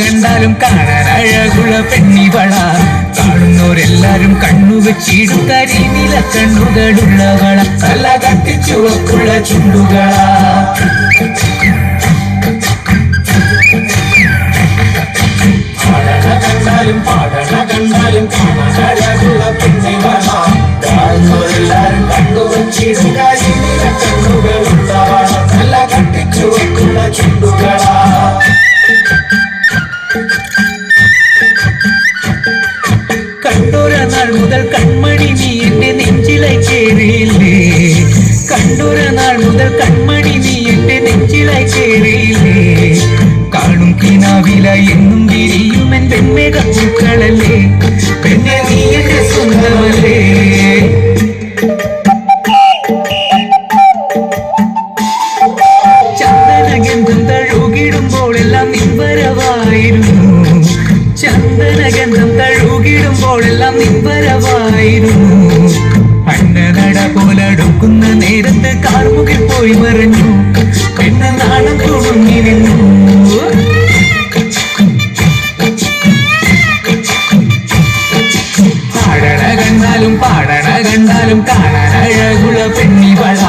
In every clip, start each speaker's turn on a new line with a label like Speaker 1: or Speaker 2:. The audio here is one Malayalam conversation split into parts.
Speaker 1: കണ്ടാലും കാണാൻ അഴകുള്ള പെണ്ണിവള. കാണുന്നോരെല്ലാരും കണ്ണുവെച്ചിടും കരിനില കണ്ണുകളുള്ളവള. നല്ല കട്ടിച്ചുവക്കുള്ള ചുണ്ടുകള. കണ്ടാലും കാണാൻ അഴകുള്ള പെണ്ണിവള. കാണുന്നോരെല്ലാരും കണ്ണുവെച്ചിടും കരിനില കണ്ണുകളുള്ളവള. നല്ല കട്ടിച്ചുവക്കുള്ള ചുണ്ടുകള. കണ്ടൊരു നാൾ മുതൽ കൺമണി നീ എന്റെ നെഞ്ചിലായി കേറിയില്ലേ. കണ്ടൊരു നാൾ മുതൽ കൺമണി നീ എന്റെ നെഞ്ചിലായി കേറിയില്ലേ. കാണും കിനാവില എന്നും വിരിയും എൻ പെൺമേഘപ്പൂക്കളല്ലേ. പെണ്ണെ നീ എന്റെ സ്വന്തമല്ലേ. ചന്ദനഗന്ധം തഴുകിടുമ്പോഴെല്ലാം നിൻവരവായിരുന്നു. ചന്ദനഗന്ധം തഴുകിടുമ്പോഴെല്ലാം നിൻവരവായിരുന്നു. അന്നനട പോലടുക്കുന്ന നേരത്ത് കാർമുകിൽ പോയി മറഞ്ഞു. പെണ്ണ നാണം തുണങ്ങി നിന്നു. പാടണ കണ്ടാലും കാണാൻ അഴകുള്ള പെണ്ണിവള.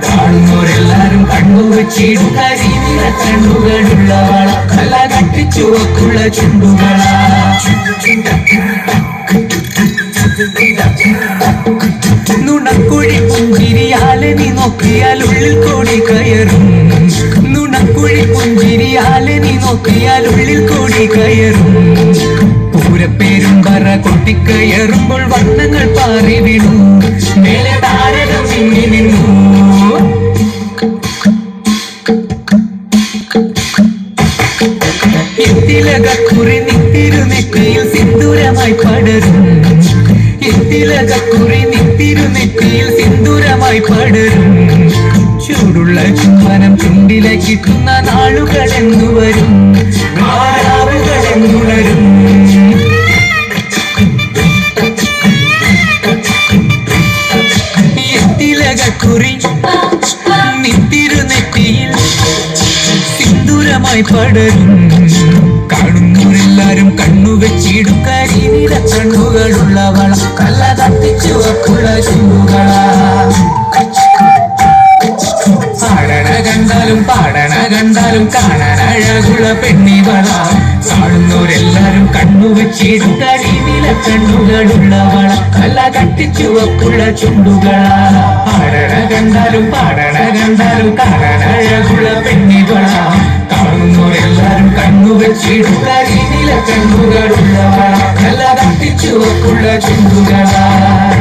Speaker 1: കാണുന്നോരെല്ലാരും കണ്ണുവെച്ചിടും കരിനില കണ്ണുകളുള്ളവള. നല്ല കട്ടിച്ചുവക്കുള്ള ചുണ്ടുകള. നുണക്കുഴി പുഞ്ചിരിയാലെ നീ നോക്കിയാൽ ഉള്ളിൽ കൂടി കയറും. നുണക്കുഴി പുഞ്ചിരിയാലെ നീ നോക്കിയാൽ ഉള്ളിൽ കൂടി കയറും. പൂരപ്പേരും പറ കൊട്ടിക്കയറുമ്പോൾ വർണ്ണങ്ങൾ പാറി വീണു. മേലെ താരകം മിന്നി നിന്നു. തിലകക്കുറി നിത്തിരുനെറ്റിയിൽ സിന്ദൂരമായി പടരും. തിലകക്കുറി നിത്തിരുനെറ്റിയിൽ സിന്ദൂരമായി പടരും. ചൂടുള്ള ചുംബനം ചുണ്ടിലെ കിട്ടുന്ന നാളുകൾ എന്നു വരും. നാളുകൾ എന്നുണരും. തിലകക്കുറി നിത്തിരുനെറ്റിയിൽ സിന്ദൂരമായി പടരും. കാണുന്നവരെല്ലാരും കണ്ണുവെച്ചിടും കരിനില കണ്ണുകളുള്ളവള. കല്ല കത്തിച്ചുവക്കുള്ള ചുണ്ടുകള. പാടണ കണ്ടാലും കാണാൻ അഴകുള്ള പെണ്ണിവള. കാണുന്നവരെല്ലാരും കണ്ണുവെച്ചിടും കരിനില കണ്ണുകളുള്ളവള. കല്ല കത്തിച്ചുവക്കുള്ള ചുണ്ടുകള. പാടണ കണ്ടാലും കാണാൻ അഴകുള്ള പെണ്ണിവള. കാണുന്നവരെല്ലാരും കണ്ണുവെച്ചിടും കരിനില കണ്ണുകളുള്ളവള. കല്ല കത്തിച്ചുവക്കുള്ള ചുണ്ടുകള.